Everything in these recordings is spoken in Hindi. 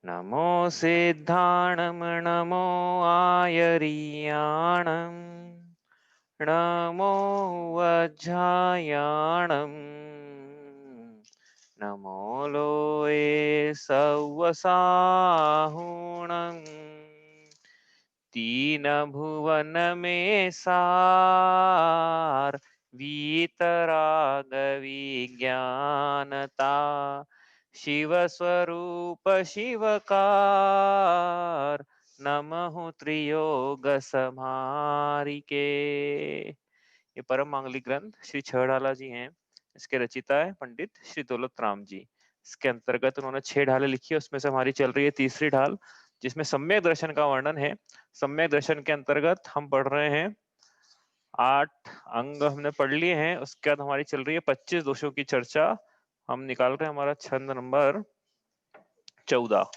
नमो सिद्धाणं नमो आयर्याणं नमो वज्रायाणं नमो लोये सव्वसाहुणं तीन भुवन में सार वीतराग विज्ञानता शिव स्वरूप शिवकार नमः त्रियोग समारिके। ये परम मांगलिक ग्रंथ श्री छहड़ाला जी हैं। इसके रचिता है पंडित श्री दौलत राम जी। इसके अंतर्गत उन्होंने 6 ढालें लिखी है, उसमें से हमारी चल रही है तीसरी ढाल, जिसमें सम्यक दर्शन का वर्णन है। सम्यक दर्शन के अंतर्गत हम पढ़ रहे हैं 8 अंग हमने पढ़ लिए हैं। उसके बाद हमारी चल रही है 25 दोषों की चर्चा। हम निकाल रहे हैं हमारा छंद नंबर 14।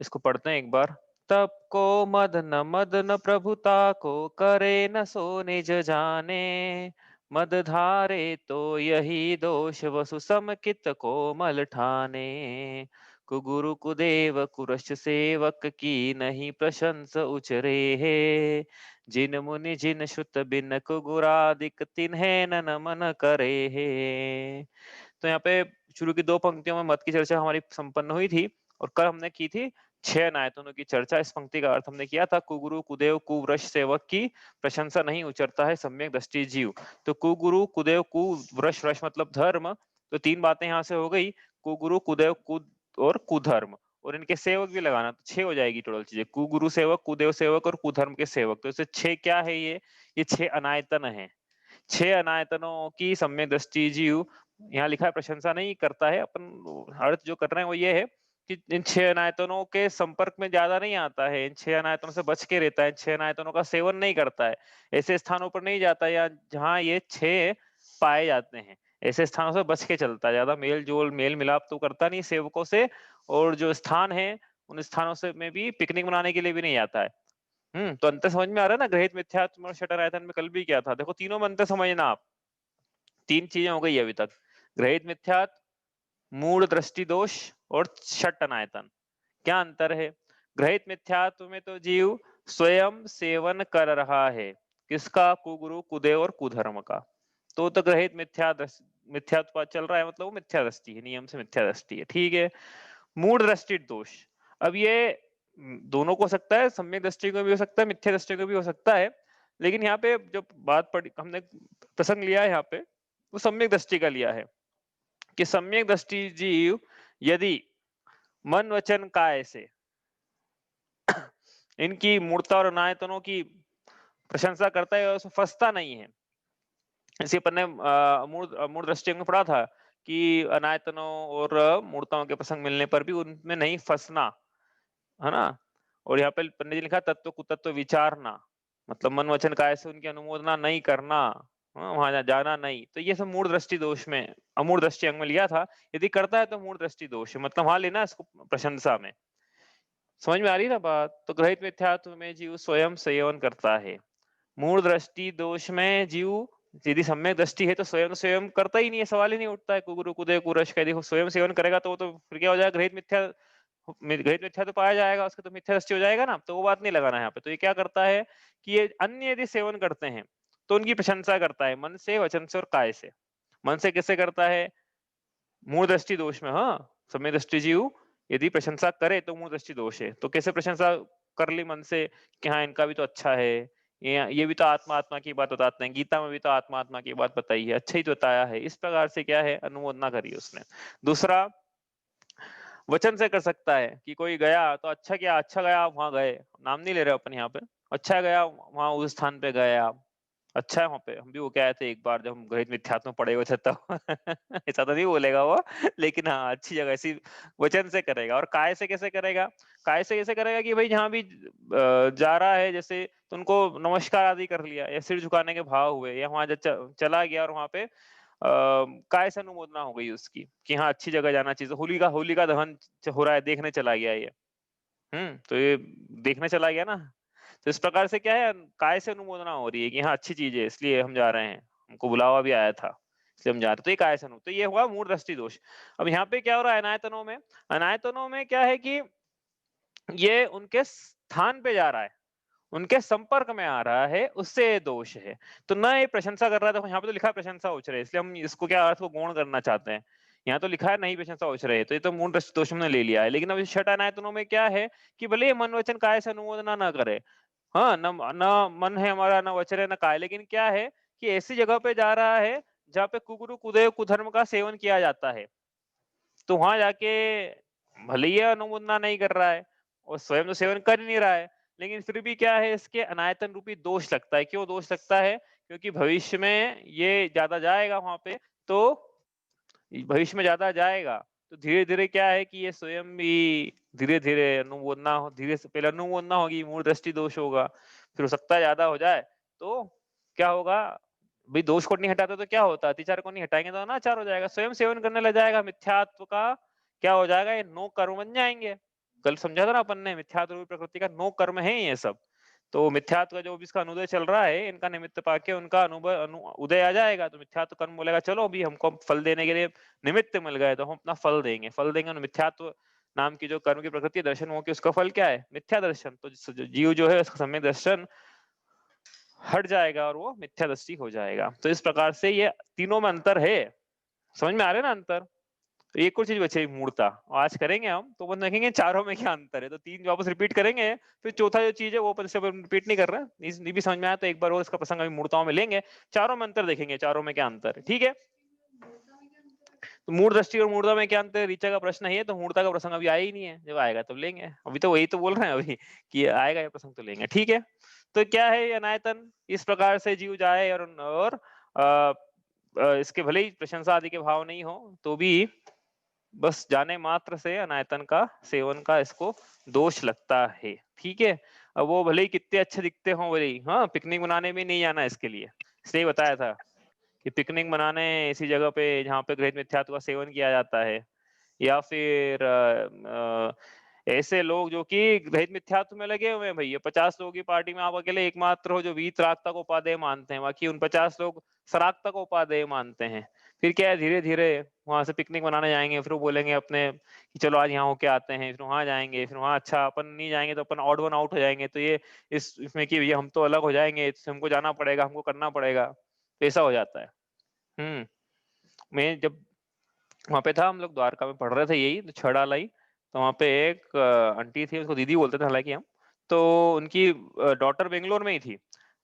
इसको पढ़ते हैं एक बार। तब को मद न प्रभुता को करे न सो निज जाने, मद धारे तो यही दोष वसु समकित कोमल ठाने। कुगुरु कुदेव कुरश सेवक की नहीं प्रशंस उचरे है, जिन मुनि जिन श्रुत बिन कुगुरादिक तिन्हे न नमन करे है। तो यहाँ पे शुरू की 2 पंक्तियों में मत की चर्चा हमारी संपन्न हुई थी, और कल हमने की थी 6 नायतनों की चर्चा। इस पंक्ति का अर्थ हमने किया था, कुगुरु कुदेव कुव्रश सेवक की प्रशंसा नहीं उचरता है सम्यक दृष्टि जीव। तो कुगुरु कुदेव कुव्रश, व्रश मतलब धर्म, तो 3 बातें यहाँ से हो गई, कुगुरु कुदेव कुद और कुधर्म, और इनके सेवक भी लगाना, तो 6 हो जाएगी टोटल चीजें, कुगुरु सेवक कुदेव सेवक और कुधर्म के सेवक। तो इसे 6 क्या है, ये 6 अनायतन है। 6 अनायतनों की सम्यक दृष्टि जीव, यहाँ लिखा है प्रशंसा नहीं करता है, अपन अर्थ जो कर रहे हैं वो ये है कि इन 6 अनायतनों के संपर्क में ज्यादा नहीं आता है, इन 6 अनायतनों से बच के रहता है, इन 6 अनायतनों का सेवन नहीं करता है, ऐसे स्थानों पर नहीं जाता या जहाँ ये 6 पाए जाते हैं, ऐसे स्थानों से बच के चलता है। ज्यादा मेल जोल मेल मिलाप तो करता नहीं सेवकों से, और जो स्थान है उन स्थानों से में भी पिकनिक मनाने के लिए भी नहीं आता है। तो अंतर समझ में आ रहा है ना। ग्रहित मिथ्यात्व और षट अनायतन में कल भी क्या था, देखो तीनों में अंतर समझना आप। 3 चीजें हो गई अभी तक, ग्रहित मिथ्यात्व, मूढ़ दृष्टि दोष और षट अनायतन। क्या अंतर है? ग्रहित मिथ्यात्व में तो जीव स्वयं सेवन कर रहा है, किसका? कुगुरु कुदेव और कुधर्म का। तो ग्रहित मिथ्यात्व चल रहा है, मतलब वो मिथ्या दृष्टि है, नियम से मिथ्या दृष्टि है, ठीक है। मूढ़ दृष्टि दोष, अब ये दोनों को हो सकता है, सम्यक दृष्टि को भी हो सकता है, मिथ्या दृष्टि को भी हो सकता है, लेकिन यहाँ पे जो बात पढ़ी हमने, प्रसंग लिया है यहाँ पे, वो सम्यक दृष्टि का लिया है कि सम्यक दृष्टि जीव यदि मन वचन काय से इनकी मूर्ता और अनायतनों की प्रशंसा करता है और उसमें फंसता नहीं है। इसी पर ने मूढ़ दृष्टि में पढ़ा था कि अनायतनों और मूर्ताओं के प्रसंग मिलने पर भी उनमें नहीं फंसना, है ना। और यहाँ पे पंडित जी लिखा तत्व कुतत्व विचारना, मतलब मन वचन काय से उनकी अनुमोदना नहीं करना, वहां जाना नहीं। तो ये सब मूढ़ दृष्टि दोष में, अमूढ़ दृष्टि अंग में लिया था। यदि करता है तो मूढ़ दृष्टि दोष है, मतलब वहां लेना इसको प्रशंसा में। समझ में आ रही ना बात? तो ग्रहित मिथ्यात्व में जीव स्वयं सेवन करता है, मूढ़ दृष्टि दोष में जीव यदि सम्यक दृष्टि है तो स्वयं स्वयं करता ही नहीं है, सवाल ही नहीं उठता है। कुगुरु कुदेव कुरश का देखो स्वयं सेवन करेगा तो वो तो फिर क्या हो जाएगा, ग्रहित मिथ्या तो पाया जाएगा, उसका तो मिथ्या दृष्टि हो जाएगा ना, तो वो बात नहीं लगाना है यहाँ पे। तो ये क्या करता है कि ये अन्य यदि सेवन करते हैं तो उनकी प्रशंसा करता है, मन से वचन से और काय से। मन से कैसे करता है? मूढ़ दृष्टि दोष में, हाँ। सम्यक दृष्टि जीव यदि प्रशंसा करे तो मूढ़ दृष्टि दोष है। तो कैसे प्रशंसा कर ली मन से कि हाँ इनका भी तो अच्छा है, ये भी तो आत्मा आत्मा की बात बताते हैं, गीता में भी तो आत्मा आत्मा की बात बताई है, अच्छा ही तो बताया है, इस प्रकार से क्या है, अनुमोदना करी उसने। दूसरा, वचन से कर सकता है कि कोई गया तो अच्छा, क्या अच्छा गया, आप वहां गए, नाम नहीं ले रहे अपन यहाँ पे, अच्छा गया वहां उस स्थान पे गए आप, अच्छा है वहां पे, हम भी वो क्या आए थे एक बार जब हम ग्रहित मिथ्यात्व पढ़े हुए थे तब ऐसा तो नहीं बोलेगा वो, लेकिन हाँ अच्छी जगह ऐसी वचन से करेगा। और काय से कैसे करेगा? काय से कैसे करेगा कि भाई जहां भी जा रहा है जैसे, तो उनको नमस्कार आदि कर लिया या सिर झुकाने के भाव हुए, या वहां चला गया और वहां पे काय से अनुमोदना हो गई उसकी कि हाँ अच्छी जगह जाना चाहिए। होली का दहन हो रहा है, देखने चला गया ये, तो ये देखने चला गया ना। तो इस प्रकार से क्या है, काय से अनुमोदना हो रही है कि हाँ अच्छी चीज है इसलिए हम जा रहे हैं, हमको बुलावा भी आया था इसलिए हम जा रहे हैं। तो ये काय से तो ये हुआ मूढ़ दृष्टि दोष। अब यहाँ पे क्या हो रहा है अनायतनों में? अनायतनों में क्या है कि ये उनके स्थान पे जा रहा है, उनके संपर्क में आ रहा है, उससे ये दोष है। तो ना ये प्रशंसा कर रहा है, देखो यहाँ पे तो लिखा है प्रशंसा उछरे, इसलिए हम इसको क्या अर्थ को गौण करना चाहते हैं। यहाँ तो लिखा है नहीं प्रशंसा उछरे, तो ये तो मूल दोष हमने ले लिया है। लेकिन अब छठ आयतनों में क्या है कि भले ये मन वचन काय से अनुमोदना ना करे, हाँ, ना मन है हमारा, ना वचन है, ना काय, लेकिन क्या है कि ऐसी जगह पे जा रहा है जहाँ पे कुगुरु कुदेव कुधर्म का सेवन किया जाता है। तो वहां जाके भले ही अनुमोदना नहीं कर रहा है और स्वयं तो सेवन कर ही नहीं रहा है, लेकिन फिर भी क्या है, इसके अनायतन रूपी दोष लगता है। क्यों दोष लगता है? क्योंकि भविष्य में ये ज्यादा जाएगा वहां पे, तो भविष्य में ज्यादा जाएगा तो धीरे धीरे क्या है कि ये स्वयं भी धीरे धीरे अनुमोदना धीरे से पहले अनुमोदना होगी, मूल दृष्टि दोष होगा, फिर हो सकता है ज्यादा हो जाए तो क्या होगा, भाई दोष को नहीं हटाते तो क्या होता है, अतिचार को नहीं हटाएंगे तो अनाचार हो जाएगा, स्वयं सेवन करने लग जाएगा, मिथ्यात्व का क्या हो जाएगा, ये नो कर्म बन जाएंगे। कल समझा था ना अपन ने, मिथ्यात्व रूपी प्रकृति का नो कर्म है ये सब। तो मिथ्यात्व का जो भी इसका अनुदय चल रहा है, इनका निमित्त पाके उनका उदय आ जाएगा, तो मिथ्यात्व कर्म बोलेगा चलो अभी हमको फल देने के लिए निमित्त मिल गए तो हम अपना फल देंगे, फल देंगे। और मिथ्यात्व नाम की जो कर्म की प्रकृति दर्शन हो, कि उसका फल क्या है, मिथ्या दर्शन। तो जीव जो है उसका सम्यक दर्शन हट जाएगा और वो मिथ्या दृष्टि हो जाएगा। तो इस प्रकार से ये तीनों में अंतर है, समझ में आ रहा है ना अंतर। तो एक और चीज बचेगी मूर्ता, आज करेंगे हम तो अपन देखेंगे चारों में क्या अंतर है, तो तीन वापस रिपीट करेंगे, फिर चौथा जो चीज है वो अपन से रिपीट नहीं कर रहा है, ये भी समझ में आया तो एक बार और इसका प्रसंग अभी मूर्ताओं में लेंगे, चारों में अंतर देखेंगे, चारों में क्या अंतर है, ठीक है। तो मूड दृष्टि और मूर्ता में क्या अंतर है, ऋचा का प्रश्न है, तो मूर्ता का प्रसंग अभी आया ही नहीं है, जब आएगा तब लेंगे, अभी तो वही तो बोल रहे हैं अभी कि आएगा ये प्रसंग तो लेंगे, ठीक है। तो क्या है ये अनायतन, इस प्रकार से जीव जाए और इसके भले ही प्रशंसा आदि के भाव नहीं हो तो भी बस जाने मात्र से अनायतन का सेवन का इसको दोष लगता है, ठीक है। अब वो भले ही कितने अच्छे दिखते हो, भले ही, हाँ, पिकनिक मनाने में नहीं जाना इसके लिए, इसलिए बताया था कि पिकनिक मनाने ऐसी जगह पे जहाँ पे घृत मिथ्यात्व का सेवन किया जाता है, या फिर ऐसे लोग जो कि रहित मिथ्यात्व में लगे हुए हैं, भैया 50 लोगों की पार्टी में आप अकेले एकमात्र हो जो वीतरागता को उपादेय मानते हैं, बाकी उन 50 लोग सरागता को उपादेय मानते हैं। फिर क्या है, धीरे धीरे वहां से पिकनिक मनाने जाएंगे, फिर वो बोलेंगे अपने कि चलो आज यहाँ होके आते हैं, फिर वहां जाएंगे, फिर वहां अच्छा अपन नहीं जाएंगे तो अपन ऑड वन आउट हो जाएंगे, तो ये इसमें कि भैया हम तो अलग हो जाएंगे, इससे हमको जाना पड़ेगा, हमको करना पड़ेगा, तो ऐसा हो जाता है। मैं जब वहाँ पे था, हम लोग द्वारका में पढ़ रहे थे यही तो छड़ा लाई, तो वहाँ पे एक आंटी थी, उसको दीदी बोलते थे हालांकि हम, तो उनकी डॉटर बेंगलोर में ही थी।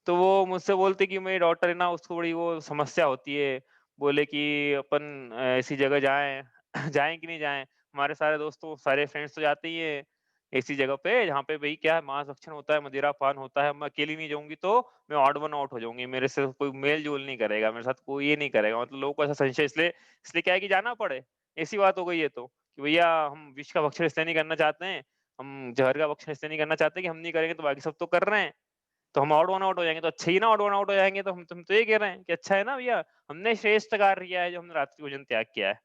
तो वो मुझसे बोलती कि मेरी डॉटर है ना, उसको बड़ी वो समस्या होती है, बोले कि अपन ऐसी जगह जाएं जाएं कि नहीं जाएं, हमारे सारे दोस्तों सारे फ्रेंड्स तो जाते ही है ऐसी जगह पे जहाँ पे भाई क्या है, मांस भक्षण होता है, मदिरा पान होता है, मैं अकेली नहीं जाऊंगी तो मैं ऑड वन आउट हो जाऊंगी, मेरे से कोई मेल जोल नहीं करेगा, मेरे साथ कोई ये नहीं करेगा, मतलब लोगों को ऐसा संशय, इसलिए इसलिए क्या है कि जाना पड़े, ऐसी बात हो गई है। तो कि भैया हम विष का भक्षण इसलिए नहीं करना चाहते हैं, हम जहर का भक्षण इसलिए नहीं करना चाहते कि हम नहीं करेंगे तो बाकी सब तो कर रहे हैं, तो हम ऑड वन आउट हो जाएंगे, तो अच्छा ही ना ऑड वन आउट हो जाएंगे, तो हम तुम तो ये कह रहे हैं कि अच्छा है ना भैया, हमने श्रेष्ठ कार्य किया है जो हमने रात्रि भोजन त्याग किया है,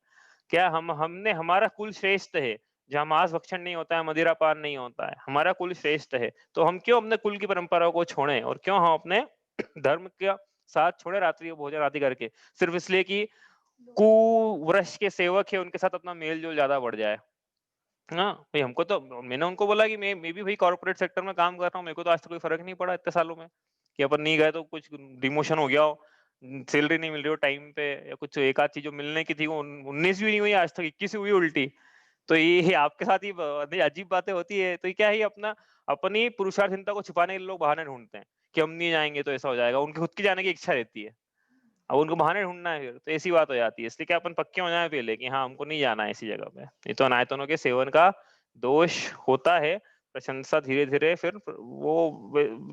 क्या हमने हमारा कुल श्रेष्ठ है, जहाँ मांस भक्षण नहीं होता है, मदिरा पान नहीं होता है, हमारा कुल श्रेष्ठ है, तो हम क्यों अपने कुल की परंपरा को छोड़ें, और क्यों हम अपने धर्म का साथ छोड़े रात्रि भोजन आदि करके, सिर्फ इसलिए कि कुवृष के सेवक है उनके साथ अपना मेल जोल ज्यादा बढ़ जाए। हाँ भाई, हमको तो मैंने उनको बोला कि मैं भी भाई कॉर्पोरेट सेक्टर में काम कर रहा हूँ, मेरे को तो आज तक कोई फर्क नहीं पड़ा इतने सालों में कि अपन नहीं गए तो कुछ डिमोशन हो गया हो, सैलरी नहीं मिल रही हो टाइम पे, या कुछ एक आध चीज जो मिलने की थी वो 19 भी नहीं हुई आज तक, 21 हुई उल्टी। तो ये आपके साथ ही अजीब बातें होती है, तो ये क्या है, अपना अपनी पुरुषार्थहीनता को छुपाने के लिए लोग बहाने ढूंढते हैं कि हम नहीं जाएंगे तो ऐसा हो जाएगा, उनकी खुद की जाने की इच्छा रहती है, अब उनको बहाने ढूंढना है, फिर तो ऐसी बात हो जाती है, इसलिए क्या अपन पक्के हो जाए पहले कि हाँ हमको नहीं जाना है ऐसी जगह पे, नहीं तो अनायतनों के सेवन का दोष होता है। प्रशंसा धीरे धीरे फिर वो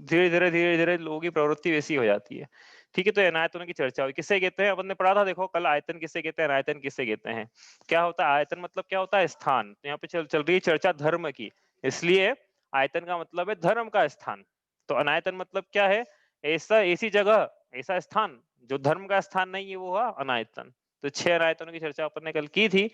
धीरे धीरे लोगों की प्रवृत्ति वैसी हो जाती है, ठीक है। तो अनायतनों की चर्चा हुई, किससे कहते हैं, अपन ने पढ़ा था देखो कल, आयतन किससे कहते हैं, अनायतन किससे कहते हैं, क्या होता है आयतन, मतलब क्या होता है, स्थान। तो यहाँ पे चल रही है चर्चा धर्म की, इसलिए आयतन का मतलब है धर्म का स्थान, तो अनायतन मतलब क्या है, ऐसा ऐसी जगह, ऐसा स्थान जो धर्म का स्थान नहीं है, वो हुआ अनायतन। तो 6 अनायतनों की चर्चा अपन ने कल की थी।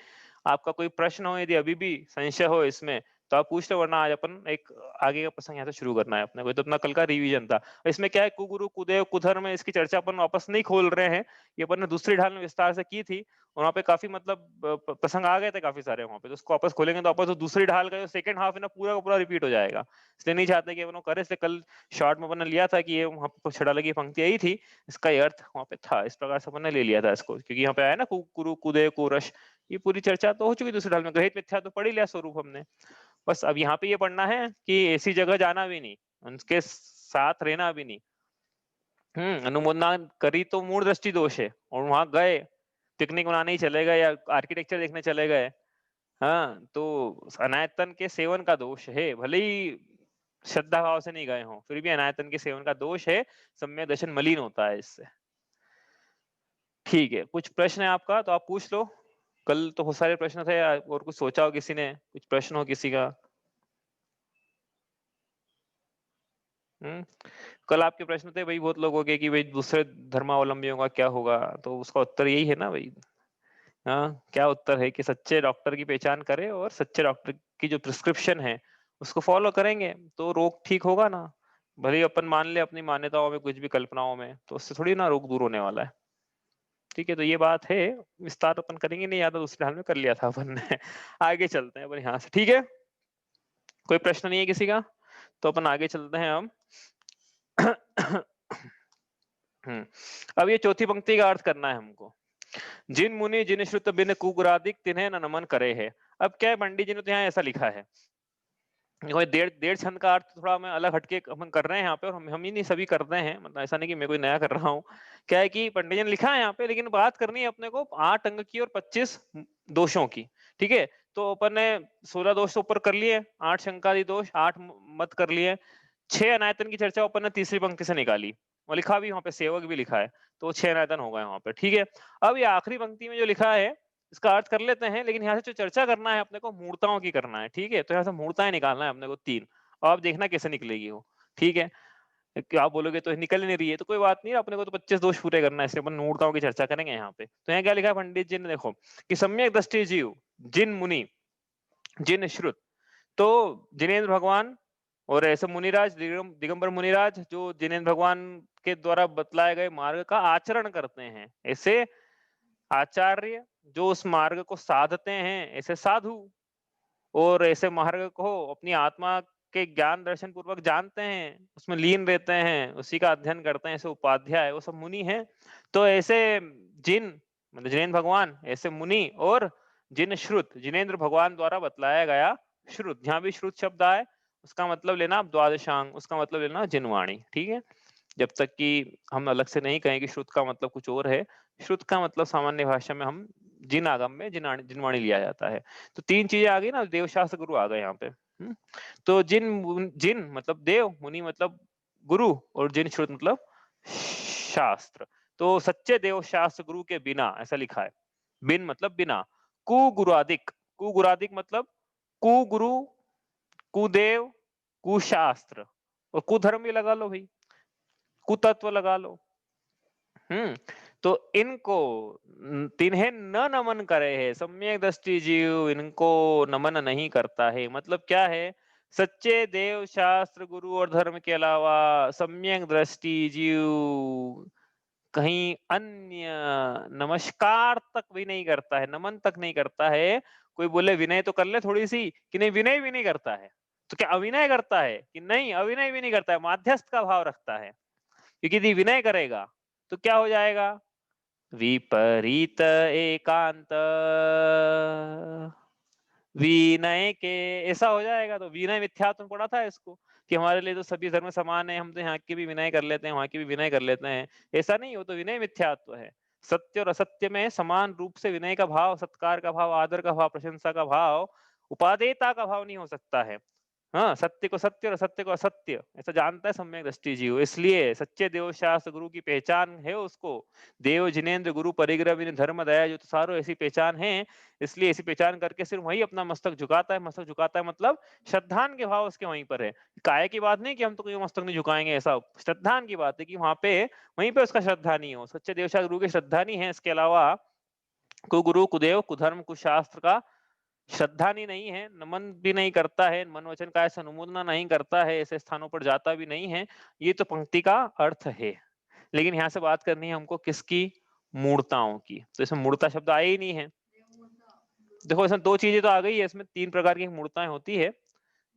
आपका कोई प्रश्न हो, यदि अभी भी संशय हो इसमें, तो आप पूछ लो, वरना आज अपन एक आगे का प्रसंग यहाँ से शुरू करना है अपने को। ये तो अपना कल का रिवीजन था। इसमें क्या है, कुगुरु कुदेव कुधर्म में इसकी चर्चा अपन वापस नहीं खोल रहे हैं, ये अपन ने दूसरी ढाल में विस्तार से की थी। वहां पे काफी मतलब प्रसंग आ गए थे काफी सारे वहां पे, तो उसको वापस खोलेंगे तो वापस तो दूसरी ढाल का जो सेकंड हाफ है ना, पूरा का पूरा रिपीट हो जाएगा। इसलिए नहीं चाहते कि अपन करे, इसलिए कल शॉर्ट में अपन ने लिया था कि ये वहां पर छड़ा लगी पंक्ति आई थी, इसका ये अर्थ वहां पे था, इस प्रकार से अपन ने ले लिया था इसको, क्योंकि यहाँ पे आया ना कुरु कुदे कुरश, ये पूरी चर्चा तो हो चुकी दूसरी ढाल में। ग्रहित मिथ्या तो पढ़ ही लिया स्वरूप हमने। बस अब यहाँ पे ये पढ़ना है कि ऐसी जगह जाना भी नहीं, उनके साथ रहना भी नहीं। अनुमोदना करी तो मूड दृष्टि दोष है, और वहां गए पिकनिक मनाने ही चले गए या आर्किटेक्चर देखने चले गए, हाँ, तो अनायतन के सेवन का दोष है। भले ही श्रद्धा भाव से नहीं गए हों, फिर भी अनायतन के सेवन का दोष है, सम्यक दर्शन मलिन होता है इससे। ठीक है, कुछ प्रश्न है आपका तो आप पूछ लो। कल तो बहुत सारे प्रश्न थे, और कुछ सोचा हो किसी ने, कुछ प्रश्न हो किसी का? कल आपके प्रश्न थे भाई बहुत लोगों के कि भाई दूसरे धर्मावलंबियों का क्या होगा, तो उसका उत्तर यही है ना भाई। हाँ, क्या उत्तर है कि सच्चे डॉक्टर की पहचान करें और सच्चे डॉक्टर की जो प्रिस्क्रिप्शन है उसको फॉलो करेंगे तो रोग ठीक होगा ना। भले ही अपन मान ले अपनी मान्यताओं में कुछ भी, कल्पनाओं में, तो उससे थोड़ी ना रोग दूर होने वाला है। ठीक है, तो ये बात है, विस्तार अपन करेंगे नहीं, याद है दूसरे हाल में कर लिया था अपन ने। आगे चलते हैं अपन यहाँ से, ठीक है। कोई प्रश्न नहीं है किसी का, तो अपन आगे चलते हैं हम। अब ये चौथी पंक्ति का अर्थ करना है हमको। जिन मुनि जिन श्रुत बिन कुगुरादिक तिन्हें न नमन करे है। अब क्या है, पंडित जी ने तो यहाँ ऐसा लिखा है, डेढ़ डेढ़ छंद का अर्थ थोड़ा मैं अलग हटके हम कर रहे हैं यहाँ पे, और हम ही नहीं सभी कर रहे हैं, मतलब ऐसा नहीं कि मैं कोई नया कर रहा हूँ। क्या है कि पंडित जी ने लिखा है यहाँ पे, लेकिन बात करनी है अपने को 8 अंग की और 25 दोषों की। ठीक है, तो अपन ने 16 दोष ऊपर कर लिए, 8 शंकादि दोष, 8 मत कर लिए, 6 अनायतन की चर्चा अपन ने तीसरी पंक्ति से निकाली, और लिखा भी वहां पे सेवक भी लिखा है, तो 6 अनायतन हो गए वहां पे। ठीक है, अब ये आखिरी पंक्ति में जो लिखा है इसका अर्थ कर लेते हैं, लेकिन यहाँ से जो चर्चा करना है अपने को मूर्ताओं की करना है। ठीक है, तो यहाँ से मूर्ताएं निकालना है अपने को 3, और आप देखना कैसे निकलेगी वो। ठीक है, क्या आप बोलोगे तो निकल नहीं रही है, तो कोई बात नहीं, अपने को तो 25 दोष पूरे करना है, इसलिए अपन मूर्ताओं की चर्चा करेंगे यहाँ पे। तो यहाँ क्या लिखा है पंडित जी ने, देखो कि सम्यक दृष्टि जीव जिन मुनि जिन श्रुत, तो जिनेन्द्र भगवान और ऐसे मुनिराज, दिगंबर मुनिराज जो जिनेन्द्र भगवान के द्वारा बतलाए गए मार्ग का आचरण करते हैं, ऐसे आचार्य जो उस मार्ग को साधते हैं, ऐसे साधु, और ऐसे मार्ग को अपनी आत्मा के ज्ञान दर्शन पूर्वक जानते हैं, उसमें लीन रहते हैं, उसी का अध्ययन करते हैं, ऐसे उपाध्याय, वो सब मुनि हैं। तो ऐसे जिन मतलब जिनेन्द्र भगवान, ऐसे मुनि, और जिन श्रुत, जिनेन्द्र भगवान द्वारा बतलाया गया श्रुत, जहां भी श्रुत शब्द आए उसका मतलब लेना आप द्वादशांग, उसका मतलब लेना जिनवाणी। ठीक है, जब तक कि हम अलग से नहीं कहें कि श्रुत का मतलब कुछ और है। श्रुत का मतलब सामान्य भाषा में हम जिन आगम में जिनवाणी लिया जाता है। तो 3 चीजें आ गई ना, देवशास्त्र गुरु आ गए यहाँ पे। तो जिन मतलब देव, मुनि मतलब गुरु, और जिन श्रुत मतलब शास्त्र। तो सच्चे देव शास्त्र गुरु के बिना, ऐसा लिखा है, बिन मतलब बिना, कुगुरादिक, कुगुरादिक मतलब कुगुरु, कुदेव, कुशास्त्र, और कुधर्म भी लगा लो भाई, कुतत्व लगा लो। तो इनको तिन्हें न नमन करे है, सम्यक दृष्टि जीव इनको नमन नहीं करता है। मतलब क्या है, सच्चे देव शास्त्र गुरु और धर्म के अलावा सम्यक दृष्टि जीव कहीं अन्य नमस्कार तक भी नहीं करता है, नमन तक नहीं करता है। कोई बोले विनय तो कर ले थोड़ी सी, कि नहीं विनय भी नहीं करता है, तो क्या अविनय करता है? कि नहीं, अविनय भी नहीं करता है, माध्यस्थ का भाव रखता है। क्योंकि यदि विनय करेगा तो क्या हो जाएगा, विपरीत एकांत विनय के, ऐसा हो जाएगा। तो विनय मिथ्यात्व पढ़ा था इसको, कि हमारे लिए तो सभी धर्म समान है, हम तो यहाँ की भी विनय कर लेते हैं, वहां की भी विनय कर लेते हैं। ऐसा नहीं हो, तो विनय मिथ्यात्व है। सत्य और असत्य में समान रूप से विनय का भाव, सत्कार का भाव, आदर का भाव, प्रशंसा का भाव, उपादेयता का भाव नहीं हो सकता है। हाँ, सत्य को सत्य और असत्य को असत्य, ऐसा जानता है सम्यक दृष्टि जीव। इसलिए सच्चे देव शास्त्र गुरु की पहचान है उसको, देव जिनेन्द्र गुरु परिग्रह विन धर्म दया, जो तो सारो ऐसी पहचान है। इसलिए ऐसी पहचान करके सिर्फ वही अपना मस्तक झुकाता है। मस्तक झुकाता है मतलब श्रद्धान के भाव उसके वहीं पर है, काय की बात नहीं कि हम तो कोई मस्तक नहीं झुकाएंगे, ऐसा श्रद्धान की बात है कि वहां पे वहीं पे उसका श्रद्धा नहीं हो, सच्चे देव शास्त्र गुरु की श्रद्धा नहीं है। इसके अलावा कुगुरु कुदेव कुधर्म कुशास्त्र का श्रद्धा नहीं है, नमन भी नहीं करता है, मन वचन काया से अनुमोदना नहीं करता है, ऐसे स्थानों पर जाता भी नहीं है, ये तो पंक्ति का अर्थ है। लेकिन यहाँ से बात करनी है हमको किसकी? मूर्ताओं की। तो इसमें मूर्ता शब्द आया ही नहीं है। देखो इसमें दो चीजें तो आ गई है, इसमें तीन प्रकार की मूर्ताएं होती है,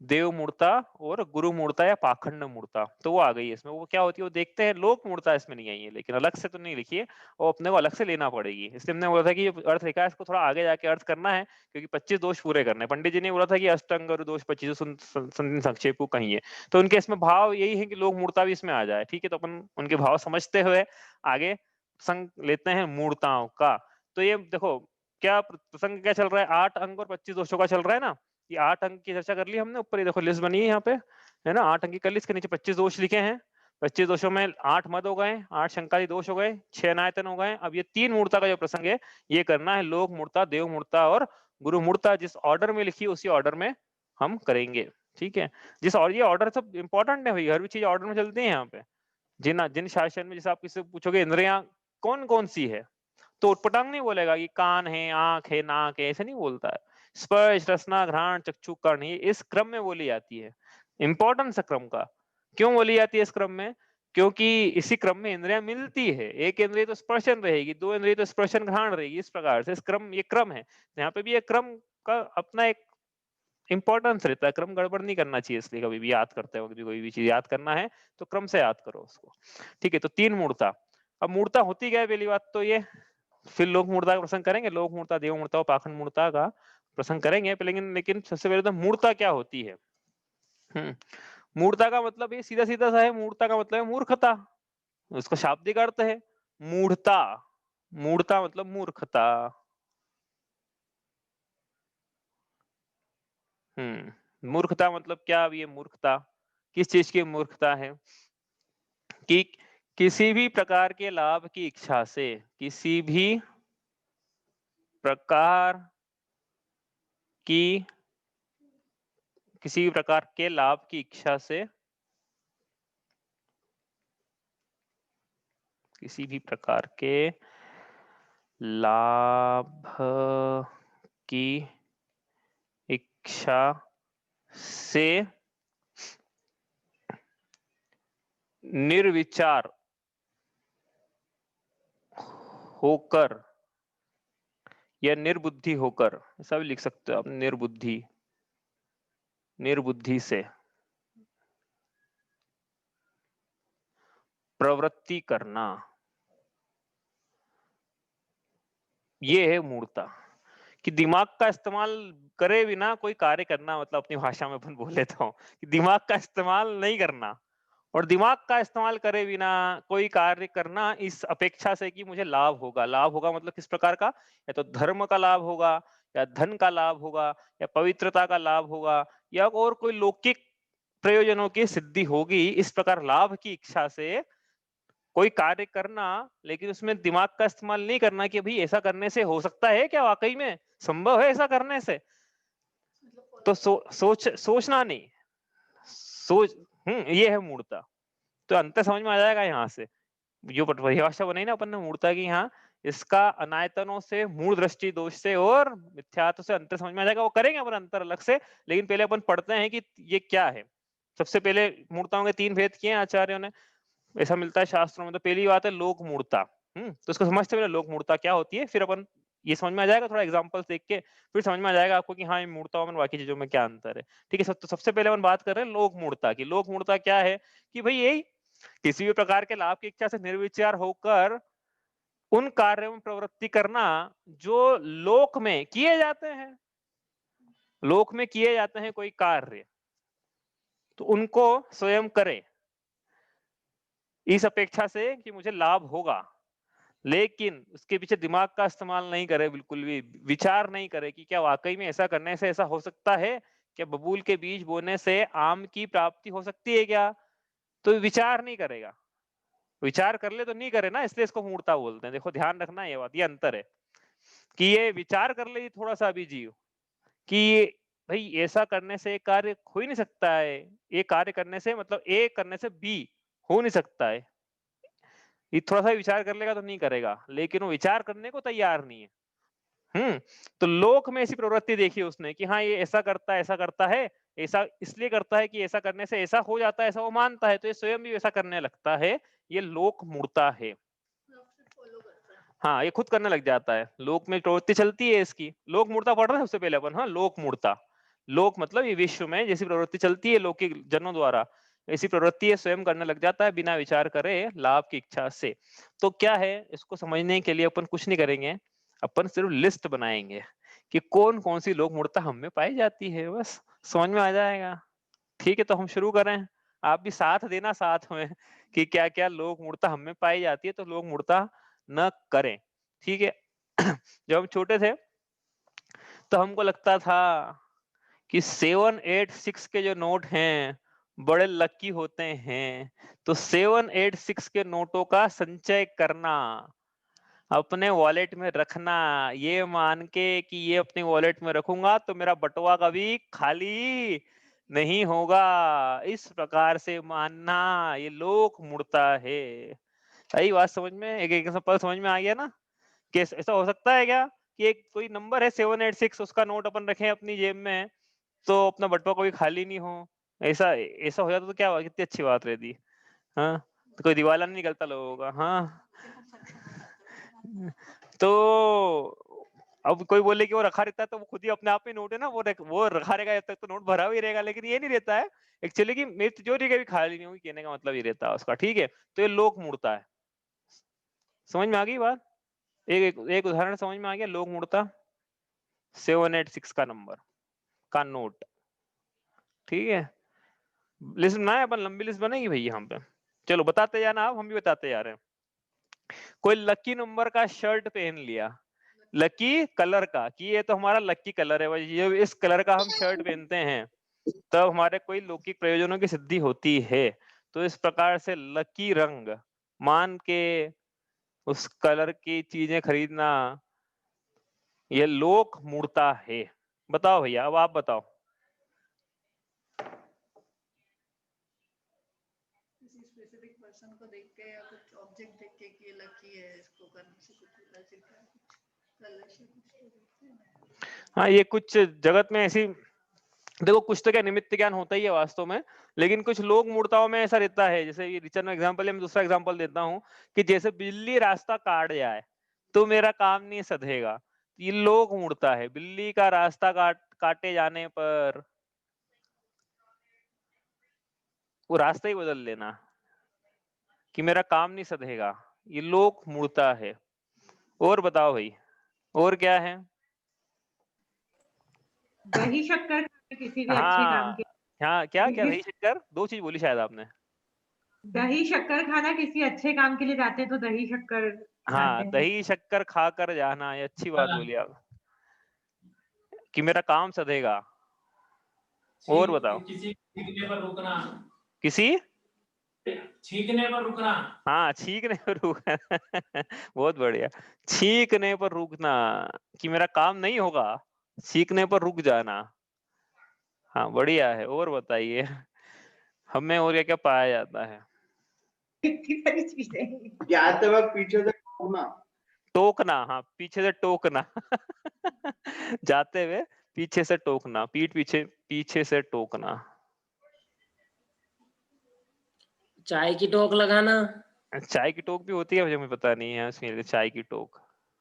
देव मूर्ता और गुरु मूर्ता या पाखंड मूर्ता, तो वो आ गई है इसमें। वो क्या होती है वो देखते हैं, लोक मूर्ता इसमें नहीं आई है, लेकिन अलग से तो नहीं लिखी है, वो अपने को अलग से लेना पड़ेगी। इसलिए हमने बोला था कि जो अर्थ लिखा है इसको थोड़ा आगे जाके अर्थ करना है, क्योंकि 25 दोष पूरे करने हैं। पंडित जी ने बोला था कि अष्टांग और दोष 25 संक्षेप को कहिए, तो उनके इसमें भाव यही है कि लोक मूर्ता भी इसमें आ जाए। ठीक है, तो अपन उनके भाव समझते हुए आगे प्रसंग लेते हैं मूर्ताओं का। तो ये देखो क्या प्रसंग क्या चल रहा है, 8 अंक और 25 दोषों का चल रहा है ना। ये 8 अंक की चर्चा कर ली हमने, ऊपर ये देखो लिस्ट बनी है यहाँ पे, है ना। 8 अंक की कर ली, इसके नीचे 25 दोष लिखे हैं। 25 दोषों में 8 मद हो गए, 8 शंकादि दोष हो गए, 6 अनायतन हो गए। अब ये 3 मूर्ता का जो प्रसंग है ये करना है, लोक मूर्ता, देव मूर्ता और गुरु मूर्ता। जिस ऑर्डर में लिखी उसी ऑर्डर में हम करेंगे। ठीक है, जिस और ये ऑर्डर सब इंपॉर्टेंट है भाई, हर भी चीज ऑर्डर में चलती है यहाँ पे। जिन जिन शासन में जैसे आप किसी पूछोगे इंद्रियां कौन कौन सी है, तो उटपटांग नहीं बोलेगा कि कान है, आंख है, नाक है, ऐसे नहीं बोलता है। स्पर्श, रसना, घ्राण, चक्षु, कर्ण, ये इस क्रम में बोली जाती है। इंपॉर्टेंस क्रम का क्यों बोली जाती है इस क्रम में? क्योंकि इसी क्रम में इंद्रियां मिलती है। एक इंद्रिय तो स्पर्शन रहेगी, दो इंद्रिय तो स्पर्शन घ्राण रहेगी, इस प्रकार से इस क्रम, ये क्रम है। यहाँ पे भी ये क्रम का अपना एक इंपॉर्टेंस रहता है, क्रम गड़बड़ नहीं करना चाहिए। इसलिए कभी भी याद करते हो, कभी कोई भी चीज याद करना है तो क्रम से याद करो उसको। ठीक है, तो 3 मूर्ता। अब मूर्ता होती क्या है पहली बात तो ये, फिर लोक मूर्ता का प्रसंग करेंगे, लोक मूर्ता, देव मूर्ता और पाखंड मूर्ता का प्रसंग करेंगे। लेकिन सबसे पहले तो मूर्ता क्या होती है। मूर्ता का मतलब ये सीधा सीधा सा है, मूर्ता का मतलब है मूर्खता, उसका शाब्दिक अर्थ है मूढ़ता। मूढ़ता मतलब मूर्खता। मूर्खता मतलब क्या? अब ये मूर्खता किस चीज की मूर्खता है? कि किसी भी प्रकार के लाभ की इच्छा से, किसी भी प्रकार की, किसी भी प्रकार के लाभ की इच्छा से, किसी भी प्रकार के लाभ की इच्छा से निर्विचार होकर या निर्बुद्धि होकर, ऐसा भी लिख सकते हो आप, निर्बुद्धि, निर्बुद्धि से प्रवृत्ति करना, ये है मूर्ता। कि दिमाग का इस्तेमाल करे बिना कोई कार्य करना, मतलब अपनी भाषा में अपन बोले तो कि दिमाग का इस्तेमाल नहीं करना, और दिमाग का इस्तेमाल करे बिना कोई कार्य करना इस अपेक्षा से कि मुझे लाभ होगा। लाभ होगा मतलब किस प्रकार का? या तो धर्म का लाभ होगा, या धन का लाभ होगा, या पवित्रता का लाभ होगा, या और कोई लौकिक प्रयोजनों की सिद्धि होगी। इस प्रकार लाभ की इच्छा से कोई कार्य करना, लेकिन उसमें दिमाग का इस्तेमाल नहीं करना कि भाई ऐसा करने से हो सकता है क्या, वाकई में संभव है ऐसा करने से। तो सोचना नहीं, सोच ये है मूर्ता। तो अंतर समझ में आ जाएगा यहाँ से। जो परिभाषा बनाई ना अपन ने मूर्ता की, यहाँ इसका अनायतनों से, मूल दृष्टि दोष से और मिथ्यात्व से अंतर समझ में आ जाएगा। वो करेंगे अपन अंतर अलग से, लेकिन पहले अपन पढ़ते हैं कि ये क्या है। सबसे पहले मूर्ताओं के 3 भेद किए आचार्यों ने, ऐसा मिलता है शास्त्रों में। तो पहली बात है लोक मूर्ता। तो इसको समझते पहले लोक मूर्ता क्या होती है, फिर अपन ये समझ में आ जाएगा, थोड़ा एग्जांपल्स देख के फिर समझ में आ जाएगा आपको कि हाँ ये मूर्ताओं में बाकी चीजों में क्या अंतर है। ठीक है, तो सबसे पहले अपन बात कर रहे हैं लोक मूर्ता की। लोक मूर्ता क्या है कि भाई यही किसी भी प्रकार के लाभ की इच्छा से निर्विचार होकर उन कार्यों में प्रवृत्ति करना जो लोक में किए जाते हैं। लोक में किए जाते हैं कोई कार्य, तो उनको स्वयं करे इस अपेक्षा से कि मुझे लाभ होगा, लेकिन उसके पीछे दिमाग का इस्तेमाल नहीं करे, बिल्कुल भी विचार नहीं करे कि क्या वाकई में ऐसा करने से ऐसा हो सकता है, क्या बबूल के बीज बोने से आम की प्राप्ति हो सकती है क्या। तो विचार नहीं करेगा, विचार कर ले तो नहीं करे ना, इसलिए इसको मूर्ता बोलते हैं। देखो ध्यान रखना ये बात, ये अंतर है कि ये विचार कर ले थोड़ा सा भी जीव कि भाई ऐसा करने से कार्य हो ही नहीं सकता है, ये कार्य करने से मतलब ए करने से बी हो नहीं सकता है, ये थोड़ा सा विचार कर लेगा तो नहीं करेगा, लेकिन वो विचार करने को तैयार नहीं है। तो लोक में ऐसी प्रवृत्ति देखी उसने कि हाँ ये ऐसा करता है, ऐसा इसलिए करता है कि ऐसा करने से ऐसा हो जाता है, ऐसा वो मानता है, तो ये स्वयं भी वैसा करने लगता है, ये लोक मूढ़ता है। हाँ, ये खुद करने लग जाता है, लोक में प्रवृत्ति चलती है इसकी। लोक मूढ़ता पढ़ रहे हैं सबसे पहले अपन, हाँ, लोक मूढ़ता। लोक मतलब ये विश्व में जैसी प्रवृत्ति चलती है लौकिक जनों द्वारा, ऐसी प्रवृत्ति ये स्वयं करने लग जाता है बिना विचार करे, लाभ की इच्छा से। तो क्या है, इसको समझने के लिए अपन कुछ नहीं करेंगे, अपन सिर्फ लिस्ट बनाएंगे कि कौन-कौन सी लोक मूढ़ता हम में पाई जाती है, बस समझ में आ जाएगा। ठीक है, तो हम शुरू करें। आप भी साथ देना साथ में कि क्या-क्या लोक मूढ़ता हम में पाई जाती है, तो लोक मूढ़ता न करें। ठीक है? जब हम छोटे थे, तो हमको लगता था कि 786 के जो नोट हैं, बड़े लकी होते हैं। तो 786 के नोटों का संचय करना, अपने वॉलेट में रखना, ये मान के कि ये अपने वॉलेट में रखूँगा तो मेरा बटुआ कभी खाली नहीं होगा। इस प्रकार से मानना, ये लोक मूढ़ता है। आई बात समझ में? एक एग्जांपल समझ में आ गया ना? कि ऐसा हो सकता है क्या कि एक कोई नंबर है 786, उसका नोट अपन रखें अपनी जेब में, तो अपना बटुआ कभी खाली नहीं हो। ऐसा ऐसा हो जाता तो क्या हुआ, कितनी अच्छी बात रहती। हाँ, तो कोई दिवाला नहीं निकलता लोगों का। हाँ। तो अब कोई बोले कि वो रखा रहता है, तो वो खुद ही अपने आप में नोट है ना, वो रखा रहेगा जब तक तो नोट भरा हुआ ही रहेगा, लेकिन ये नहीं रहता है एक्चुअली कि मेरी तिजोरी कभी खाली नहीं होगी, कहने का मतलब ये रहता है उसका। ठीक है, तो ये लोक मूढ़ता है। समझ में आ गई बात? एक उदाहरण समझ में आ गया, लोक मूढ़ता। 786 का नंबर का नोट। ठीक है, लिस्ट बनाए अपन, लंबी लिस्ट बनेगी भाई यहाँ पे। चलो बताते जाना आप, हम भी बताते जा रहे हैं। कोई लकी नंबर का शर्ट पहन लिया, लकी कलर का, कि ये तो हमारा लकी कलर है भाई, ये इस कलर का हम शर्ट पहनते हैं तब हमारे कोई लौकिक प्रयोजनों की सिद्धि होती है। तो इस प्रकार से लकी रंग मान के उस कलर की चीजें खरीदना, ये लोक मूढ़ता है। बताओ भैया, अब आप बताओ। किसी स्पेसिफिक पर्सन को देख के या कुछ ऑब्जेक्ट देख के कि ये लकी है, इसको करने से कुछ पता चलता है, कुछ कलर से कुछ तो देखते हैं ना। हाँ, ये कुछ जगत में ऐसी, देखो कुछ तो क्या निमित्त ज्ञान होता ही है वास्तव में, लेकिन कुछ लोक मूर्ताओं में ऐसा रहता है, जैसे ये रिचर्ड एग्जांपल है, मैं दूसरा एग्जांपल देता हूँ कि जैसे बिल्ली रास्ता काट जाए तो मेरा काम नहीं सधेगा, ये लोक मूर्ता है। बिल्ली का रास्ता काटे जाने पर वो रास्ता ही बदल लेना कि मेरा काम नहीं सधेगा, ये लोक मूर्ता है। और बताओ भाई, और क्या है? दही शक्कर खाना किसी भी अच्छे काम हाँ, के हाँ, क्या क्या दही शक्कर, दो चीज बोली शायद आपने। दही शक्कर खाना किसी अच्छे काम के लिए जाते हैं तो दही शक्कर हाँ, खाते हैं। दही शक्कर खाकर जाना, ये अच्छी बात बोली आप कि मेरा काम सधेगा। और बताओ। किसी छींकने पर रुकना, किसी छींकने पर रुकना। हाँ, छींकने पर रुकना। बहुत बढ़िया। छींकने पर रुकना कि मेरा काम नहीं होगा, छींकने पर रुक जाना। हाँ, बढ़िया है। और बताइए, हमें और क्या क्या पाया जाता है? इतनी सारी चीजें। जाते वक्त पीछे से घूमना, टोकना, हाँ, पीछे से टोकना। जाते हुए पीछे से टोकना, पीठ पीछे पीछे से टोकना। चाय की टोक लगाना, चाय की टोक भी होती है, मुझे पता नहीं है उसमें चाय की टोक।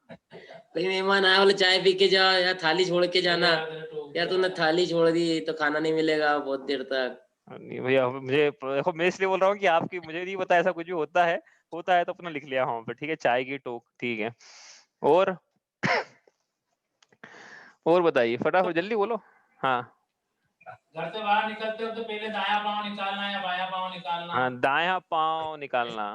कोई मेहमान आया बोले चाय पी के जा, या थाली छोड़ के जाना, या तूने थाली छोड़ दी तो खाना नहीं मिलेगा बहुत देर तक। नहीं भैया, मुझे देखो, मैं इसलिए बोल रहा हूँ कि आपकी, मुझे नहीं पता ऐसा कुछ भी होता है तो अपना लिख लिया वहां पे। ठीक है, चाय की टोक, ठीक है। और और बताइए, फटाफट जल्दी बोलो। हाँ, घर से बाहर निकलते हो तो पहले दायां पाँव निकालना या बायां पाँव निकालना। हाँ, दायां पाँव निकालना।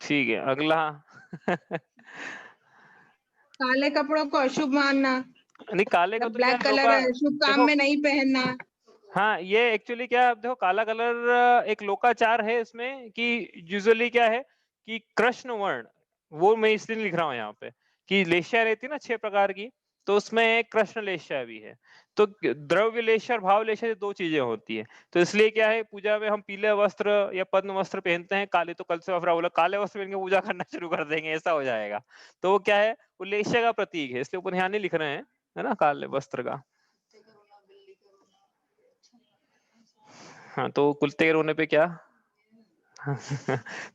ठीक है, अगला। काले कपड़ों को अशुभ मानना, नहीं, काले को तो क्या ब्लैक कलर लोका, शुभ काम देखो, में नहीं पहनना। हाँ, ये एक्चुअली क्या है, देखो काला कलर एक लोकाचार है इसमें कि यूजुअली क्या है कि कृष्ण वर्ण, वो मैं इसलिए लिख रहा हूँ यहाँ पे कि लेशिया रहती है ना 6 प्रकार की, तो उसमें कृष्ण लेशा भी है। तो द्रव्य लेशा और भाव लेशा, ये 2 चीजें होती है। तो इसलिए क्या है, पूजा में हम पीले वस्त्र या पद्म वस्त्र पहनते हैं, काले तो कल से बोला काले वस्त्र पहन के पूजा करना शुरू कर देंगे, ऐसा हो जाएगा। तो वो क्या है, वो लेशा का प्रतीक है, इसलिए ऊपर यहाँ नहीं लिख रहे हैं, है ना, काले वस्त्र का। कुत्ते का रोना, बिल्ली का रोना, अच्छा नहीं लगता है। हाँ, तो कुत्ते के रोने पे क्या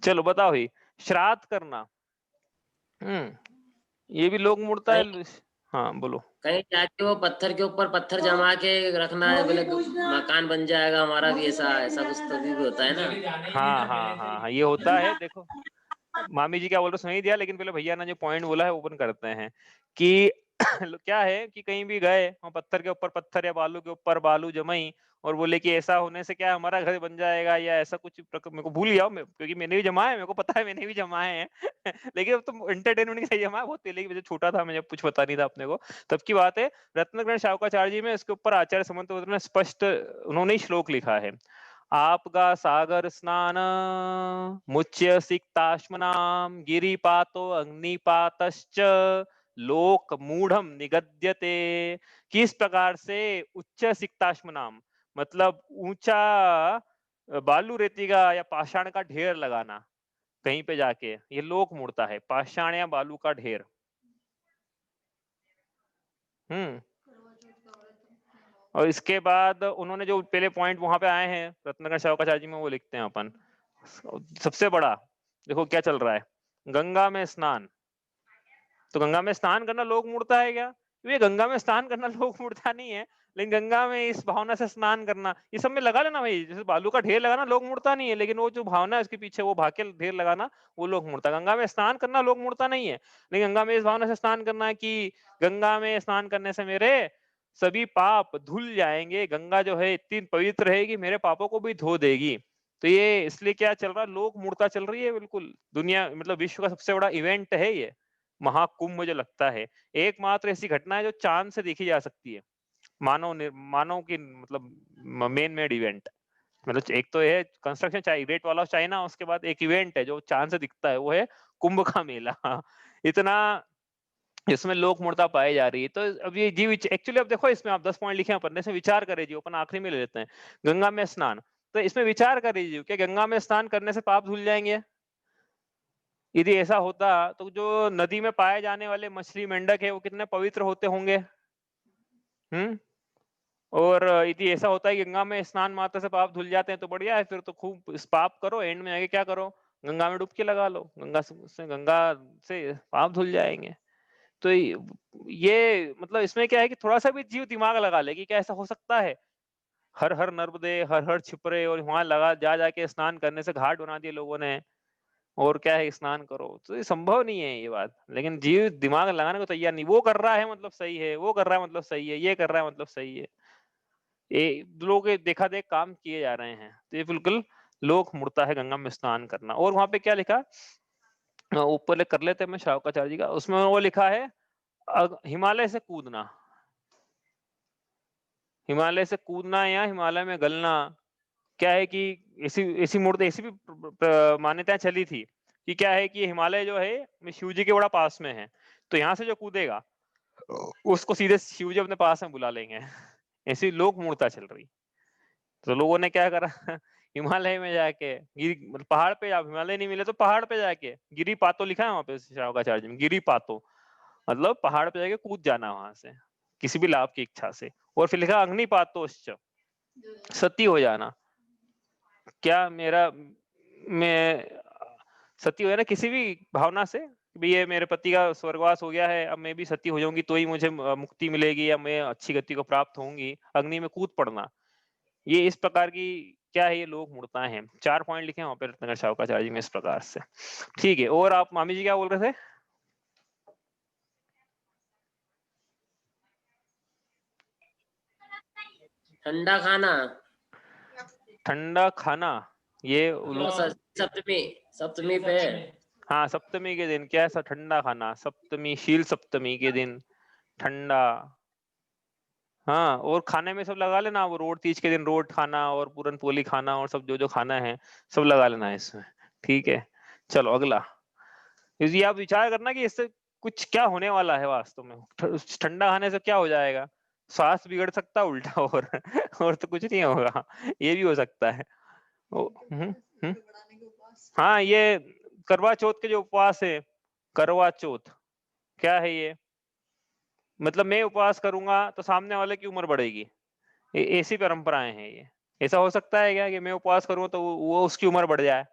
चलो बताओ ही, श्राद्ध करना, ये भी लोक मूर्ता है। कहीं हाँ बोलो। कहीं जाके वो पत्थर के ऊपर पत्थर जमा के रखना है, बोले मकान बन जाएगा हमारा भी, ऐसा ऐसा कुछ तो भी होता है ना। हाँ हाँ हाँ हाँ, ये होता है। देखो मामी जी क्या बोल रहे, सुन ही दिया, लेकिन पहले भैया ने जो पॉइंट बोला है ओपन करते हैं कि क्या है कि कहीं भी गए वहाँ पत्थर के ऊपर पत्थर या बालू के ऊपर बालू जमाई और बोले कि ऐसा होने से क्या हमारा घर बन जाएगा या ऐसा कुछ मेरे को भूल गया क्योंकि मैंने भी जमाया है, मेरे को पता है मैंने भी जमाए हैं लेकिन अब तो एंटरटेनमेंट के लिए जमाया, बहुत पहले की वजह छोटा था मैं, जब कुछ पता नहीं था अपने को, तब की बात है। रत्नग्रंथ शावकाचार्य जी में इसके ऊपर आचार्य समंत ने स्पष्ट उन्होंने ही श्लोक लिखा है, आपगा सागर स्नान मुच्य सिक्ताश्मनाम गिरिपातो अग्निपातश्च लोक मूढ़म निगद्यते। किस प्रकार से उच्च सिक्ताश्मनाम मतलब ऊंचा बालू रेती का या पाषाण का ढेर लगाना कहीं पे जाके, ये लोक मूर्ता है, पाषाण या बालू का ढेर। और इसके बाद उन्होंने जो पहले पॉइंट वहां पे आए हैं रत्नाकर शावकाचार्य जी में, वो लिखते हैं अपन, सबसे बड़ा देखो क्या चल रहा है, गंगा में स्नान। तो गंगा में स्नान करना लोक मूर्ता है क्या? ये गंगा में स्नान करना लोक मूर्ता नहीं है, लेकिन गंगा में इस भावना से स्नान करना, ये सब में लगा लेना भाई, जैसे बालू का ढेर लगाना लोक मूर्ता नहीं है, लेकिन वो जो भावना है उसके पीछे वो भाके ढेर लगाना वो लोक मूर्ता। गंगा में स्नान करना लोक मूर्ता नहीं है, लेकिन गंगा में इस भावना से स्नान करना है कि गंगा में स्नान करने से मेरे सभी पाप धुल जाएंगे, गंगा जो है इतनी पवित्र रहेगी मेरे पापों को भी धो देगी। तो ये इसलिए क्या चल रहा है, लोक मूर्ता चल रही है बिल्कुल, दुनिया मतलब विश्व का सबसे बड़ा इवेंट है ये महाकुंभ, मुझे लगता है एकमात्र ऐसी घटना है जो चांद से देखी जा सकती है, मानव की मतलब मेड इवेंट। मतलब एक तो है construction great wall of China, उसके बाद एक इवेंट है जो चांद से दिखता है, वो है कुंभ का मेला इतना इसमें लोक मूर्ता पाई जा रही है। तो अब ये जीव एक्चुअली अब देखो इसमें आप 10 पॉइंट लिखे हैं अपन, इसमें विचार करें जी, अपन आखिरी में ले लेते हैं गंगा में स्नान। तो इसमें विचार करें जी, क्या गंगा में स्नान करने से पाप धुल जाएंगे? यदि ऐसा होता तो जो नदी में पाए जाने वाले मछली मेंढक है वो कितने पवित्र होते होंगे। और यदि ऐसा होता है कि गंगा में स्नान मात्र से पाप धुल जाते हैं तो बढ़िया है, फिर तो खूब पाप करो, एंड में आगे क्या करो, गंगा में डुबकी लगा लो, गंगा से पाप धुल जाएंगे। तो ये मतलब इसमें क्या है कि थोड़ा सा भी जीव दिमाग लगा ले कि क्या ऐसा हो सकता है, हर हर नर्मदे हर हर छिपरे और वहां लगा जा जाके स्नान करने से घाट बना दिए लोगों ने, और क्या है स्नान करो, तो ये संभव नहीं है ये बात। लेकिन जीव दिमाग लगाने को तैयार नहीं, वो कर रहा है मतलब सही है, वो कर रहा है मतलब सही है, ये कर रहा है मतलब सही है, ये लोग देखा देख काम किए जा रहे हैं। तो ये बिल्कुल लोक मूर्ता है गंगा में स्नान करना। और वहां पे क्या लिखा, ऊपर कर लेते हैं मैं शावकाचार्य जी का, उसमें वो लिखा है हिमालय से कूदना, हिमालय से कूदना या हिमालय में गलना। क्या है कि ऐसी ऐसी मूर्ति ऐसी भी मान्यताएं चली थी कि क्या है कि हिमालय जो है शिव जी के बड़ा पास में है, तो यहाँ से जो कूदेगा उसको सीधे शिव जी अपने पास में बुला लेंगे ऐसी लोक मूर्ता चल रही। तो लोगों ने क्या करा हिमालय में जाके गिरी पहाड़ पे, आप हिमालय नहीं मिले तो पहाड़ पे जाके गिरी पातो लिखा है वहां पे शावकाचार्य में, गिरी पातो मतलब पहाड़ पे जाके कूद जाना वहां से किसी भी लाभ की इच्छा से। और फिर लिखा अग्निपातोश्च, सती हो जाना। क्या मेरा मैं सती हो जाना किसी भी भावना से भी, ये मेरे पति का स्वर्गवास हो गया है, अब मैं भी सती हो जाऊंगी तो ही मुझे मुक्ति मिलेगी या मैं अच्छी गति को प्राप्त होंगी, अग्नि में कूद पड़ना, ये इस प्रकार की क्या है, ये लोक मूर्ताएं हैं। 4 पॉइंट लिखे हैं वहां पे रत्नाकर शावकाचार्य जी में इस प्रकार से। ठीक है, और आप मामी जी क्या बोल रहे थे? ठंडा खाना, ठंडा खाना, ये सप्तमी सप्तमी पे, हाँ सप्तमी के दिन क्या ऐसा ठंडा खाना, सप्तमी शील सप्तमी के दिन ठंडा। हाँ, और खाने में सब लगा लेना, वो रोट तीज के दिन रोट खाना और पूरन पोली खाना और सब जो जो खाना है सब लगा लेना है इसमें। ठीक है, चलो अगला, यदि आप विचार करना कि इससे कुछ क्या होने वाला है वास्तव में। ठंडा खाने से क्या हो जाएगा, स्वास्थ्य बिगड़ सकता है उल्टा और तो कुछ नहीं होगा, ये भी हो सकता है। बढ़ाने के उपवास। हाँ, ये करवा चौथ के जो उपवास है, करवा चौथ क्या है ये, मतलब मैं उपवास करूंगा तो सामने वाले की उम्र बढ़ेगी, ऐसी परंपराएं हैं ये। ऐसा हो सकता है क्या कि मैं उपवास करूं तो वो उसकी उम्र बढ़ जाए?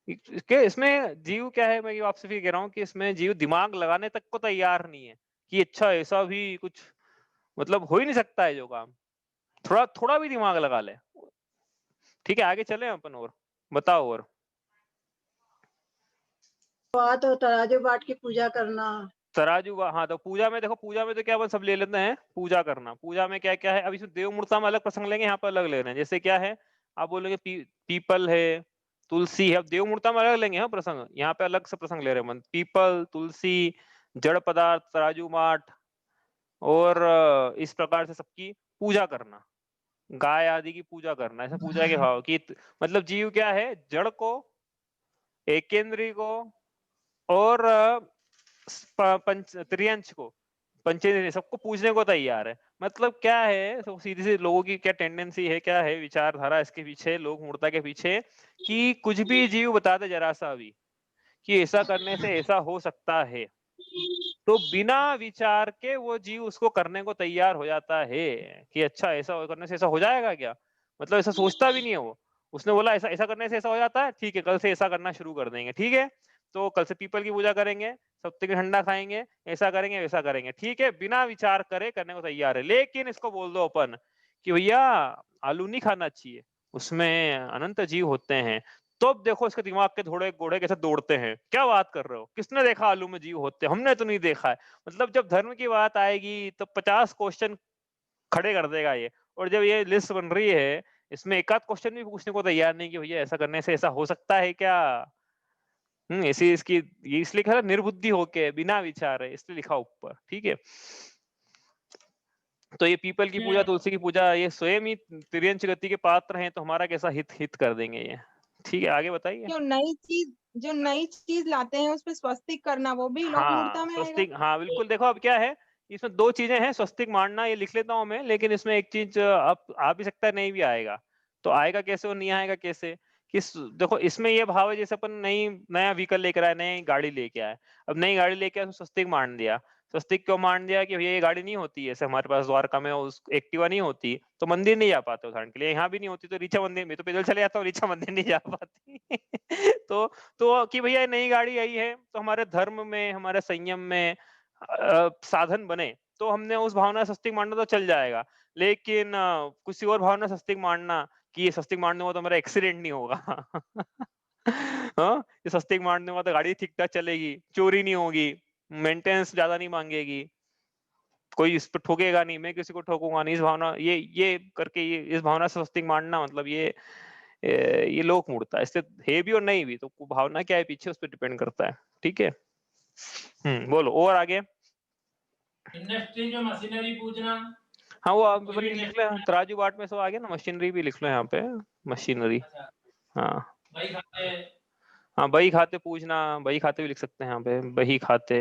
इसमें जीव क्या है, मैं आपसे भी कह रहा हूँ कि इसमें जीव दिमाग लगाने तक को तैयार नहीं है कि अच्छा ऐसा भी कुछ, मतलब हो ही नहीं सकता है जो काम, थोड़ा थोड़ा भी दिमाग लगा ले। ठीक है, आगे चले अपन, और बताओ। और बात और तराजू बाट की पूजा करना। तराजू, हाँ, तो पूजा में देखो, पूजा में तो क्या अपन सब ले लेते हैं, पूजा करना। पूजा में क्या क्या है, अब इसमें देव मूर्ता में अलग प्रसंग लेंगे, यहाँ पर अलग ले रहे हैं। जैसे क्या है, आप बोलेंगे पीपल है, तुलसी है। अब देव मूर्ता में अलग लेंगे, हाँ प्रसंग, यहाँ पे अलग से प्रसंग ले रहे हैं। पीपल, तुलसी, जड़ पदार्थ, तराजू माठ, और इस प्रकार से सबकी पूजा करना, गाय आदि की पूजा करना। ऐसा पूजा के भाव की, मतलब जीव क्या है, जड़ को, एकेंद्री को, और पंच त्रियंश को, पंचेंद्रिय, सबको पूजने को तैयार है। मतलब क्या है, तो सीधी सी लोगों की क्या टेंडेंसी है, क्या है विचारधारा इसके पीछे, लोक मूर्ता के पीछे, कि कुछ भी जीव बता दे जरा सा भी कि ऐसा करने से ऐसा हो सकता है, तो बिना विचार के वो जीव उसको करने को तैयार हो जाता है कि अच्छा ऐसा करने से ऐसा हो जाएगा क्या, मतलब ऐसा सोचता भी नहीं है वो। उसने बोला ऐसा ऐसा करने से ऐसा हो जाता है, ठीक है, कल से ऐसा करना शुरू कर देंगे, ठीक है, तो कल से पीपल की पूजा करेंगे, सत्य की ठंडा खाएंगे, ऐसा करेंगे वैसा करेंगे, ठीक है, बिना विचार करे करने को तैयार है। लेकिन इसको बोल दो अपन कि भैया आलू नहीं खाना चाहिए, उसमें अनंत जीव होते हैं, तो अब देखो इसके दिमाग के थोड़े घोड़े कैसे दौड़ते हैं। क्या बात कर रहे हो, किसने देखा आलू में जीव होते, हमने तो नहीं देखा है। मतलब जब धर्म की बात आएगी तो 50 क्वेश्चन खड़े कर देगा ये, और जब ये लिस्ट बन रही है, इसमें एक आध क्वेश्चन भी पूछने को तैयार नहीं कि भैया ऐसा करने से ऐसा हो सकता है क्या। ऐसी इसकी, ये इसलिए लिखा निर्बुद्धि होके, बिना विचार है, इसलिए लिखा ऊपर, ठीक है। तो ये पीपल की पूजा, तुलसी की पूजा, ये स्वयं ही तिर्यंच गति के पात्र हैं, तो हमारा कैसा हित हित कर देंगे ये। ठीक है, आगे बताइए। जो नई चीज लाते हैं उस पे स्वस्तिक करना, वो भी लोक मूर्ता हाँ, में आएगा। स्वस्तिक, हाँ बिल्कुल। देखो अब क्या है, इसमें दो चीजें हैं, स्वस्तिक मानना ये लिख लेता हूँ मैं, लेकिन इसमें एक चीज अब आ भी सकता है, नहीं भी आएगा। तो आएगा कैसे और नहीं आएगा कैसे, देखो इसमें ये भाव है जैसे अपन नया व्हीकल लेकर आए, नई गाड़ी लेके आए। अब नई गाड़ी लेके आए, उसमें स्वस्तिक मान दिया। स्वस्तिक क्यों मान दिया कि भैया ये गाड़ी नहीं होती है, जैसे हमारे पास द्वारका में उस एक्टिवा नहीं होती, तो मंदिर नहीं जा पाते उदाहरण के लिए, यहाँ भी नहीं होती तो रीचा मंदिर में, तो पैदल चले जाता हूँ, रीचा मंदिर नहीं जा पाती तो कि भैया नई गाड़ी आई है तो हमारे धर्म में, हमारे संयम में साधन बने, तो हमने उस भावना स्वस्तिक मानना तो चल जाएगा। लेकिन किसी और भावना स्वस्तिक मानना कि ये स्वस्तिक मारने में तो मेरा एक्सीडेंट नहीं होगा हाँ, ये स्वस्तिक मारने में तो गाड़ी ठीक ठाक चलेगी, चोरी नहीं होगी, मेंटेनेंस ज्यादा नहीं मांगेगी, कोई इस पर ठोकेगा नहीं, मैं किसी को ठोकूंगा नहीं, इस भावना ये करके, ये इस भावना से स्वस्तिक मानना, मतलब ये लोक मूर्ता, इससे है भी और नहीं भी, तो भावना क्या है पीछे, उस पर डिपेंड करता है। ठीक है, बोलो और आगे। इंडस्ट्री में मशीनरी पूजना, हाँ वो आप लिख ले, तराजू बाट में सब आ गया ना, मशीनरी भी लिख लो यहाँ पे, मशीनरी। हाँ बही खाते, हाँ, बही खाते पूछना, बही खाते भी लिख सकते हैं यहाँ पे, बही खाते।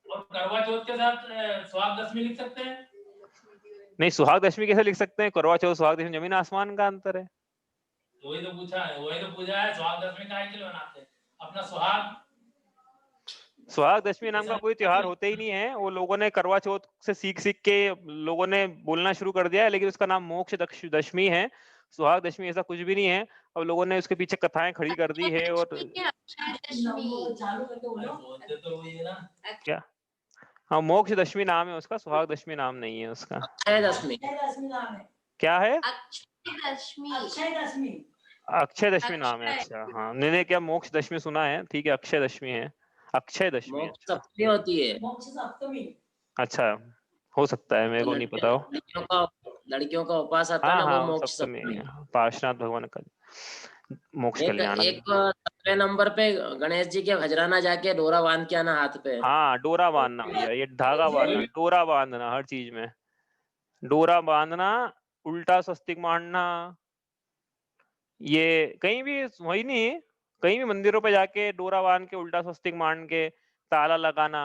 और करवा चौथ के साथ सुहाग दशमी लिख सकते हैं। नहीं, सुहाग दशमी कैसे लिख सकते हैं, करवा चौथ सुहाग दशमी जमीन आसमान का अंतर है। वही तो पूछा है, वही तो पूछा है, सुहाग दशमी काहे के लिए मनाते हैं, अपना सुहाग। सुहाग दशमी नाम का कोई त्योहार होते ही नहीं है, वो लोगों ने करवा चौथ से सीख सीख के लोगों ने बोलना शुरू कर दिया है, लेकिन उसका नाम मोक्ष दशमी है, सुहाग दशमी ऐसा कुछ भी नहीं है। अब लोगों ने उसके पीछे कथाएं खड़ी कर दी है, और क्या, हाँ मोक्ष दशमी नाम है उसका, सुहाग दशमी नाम नहीं है उसका। अक्षय दशमी क्या है, अक्षय अक्षय दशमी नाम है। अच्छा हाँ, मैंने क्या मोक्ष दशमी सुना है, ठीक है, अक्षय दशमी है, अक्षय दशमी। मोक्ष सप्तमी होती है। अच्छा, हो सकता है, मेरे को नहीं पता हो। लड़कियों का उपवास आता है ना, वो मोक्ष सप्तमी। पार्श्वनाथ भगवान का मोक्ष कल्याण। एक 7वें नंबर पे गणेश जी के खजराना जाके डोरा बांध के आना हाथ पे। हाँ, डोरा बांधना भैया, ये धागा बांधना, डोरा बांधना, हर चीज में डोरा बांधना, उल्टा स्वस्तिक मारना, ये कहीं भी वही नहीं, कहीं भी मंदिरों पे जाके डोरा बांध के उल्टा स्वस्तिक मान के ताला लगाना,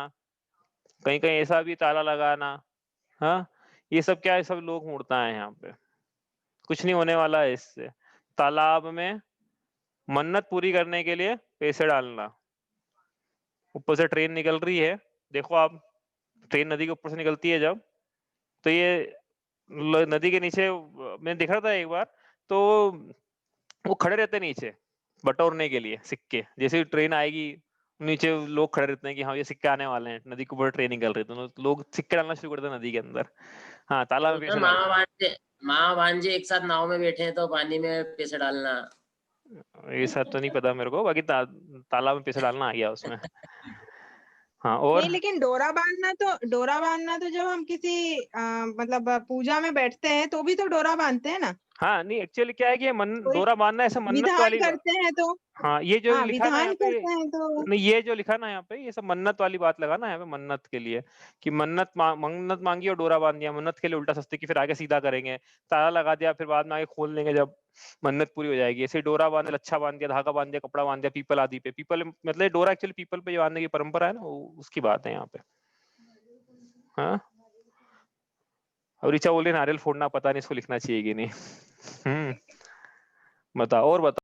कहीं कहीं ऐसा भी ताला लगाना, हाँ, ये सब क्या है, सब लोग मूर्ता है यहाँ पे, कुछ नहीं होने वाला है इससे। तालाब में मन्नत पूरी करने के लिए पैसे डालना, ऊपर से ट्रेन निकल रही है, देखो आप, ट्रेन नदी के ऊपर से निकलती है जब, तो ये नदी के नीचे मैंने देखा था एक बार, तो वो खड़े रहते हैं नीचे बटोरने के लिए सिक्के, जैसे ही ट्रेन आएगी नीचे लोग खड़े रहते हैं कि हाँ ये सिक्के आने वाले हैं, नदी के ऊपर ट्रेन निकल रही है, तो लोग सिक्के डालना शुरू करते हैं नदी के अंदर। हाँ, तालाब में पैसे डालना। माँ भांजे एक साथ नाव में बैठे हैं तो पानी में पैसे डालना, ये सब तो नहीं पता मेरे को, बाकी तालाब में पैसे डालना आ गया उसमें। हाँ, और नहीं, लेकिन डोरा बांधना तो जब हम किसी मतलब पूजा में बैठते हैं तो भी तो डोरा बांधते हैं ना, हाँ, नहीं एक्चुअली क्या है कि कोई डोरा बांधना ऐसे मन्नत विधान वाली करते हैं तो। हाँ, ये जो हाँ, लिखा ना यहाँ विधान पे, करते हैं तो। नहीं ये जो लिखा ना यहाँ पे, ये सब मन्नत वाली बात लगा ना यहाँ पे, मन्नत के लिए कि मन्नत मांगी और डोरा बांध दिया, मन्नत के लिए उल्टा सस्ते की, फिर आगे सीधा करेंगे, ताला लगा दिया, फिर बाद में आगे खोल देंगे जब मन्नत पूरी हो जाएगी। ऐसे डोरा बांध, लच्छा बांध दिया, धागा बांध दिया, कपड़ा बांध दिया, पीपल आदि पे, पीपल मतलब डोरा एक्चुअली पीपल पे बांधने की परंपरा है ना, उसकी बात है यहाँ पे। हाँ, और ऋचा बोले नारियल फोड़ना, पता नहीं इसको लिखना चाहिए कि नहीं। बताओ, और बताओ।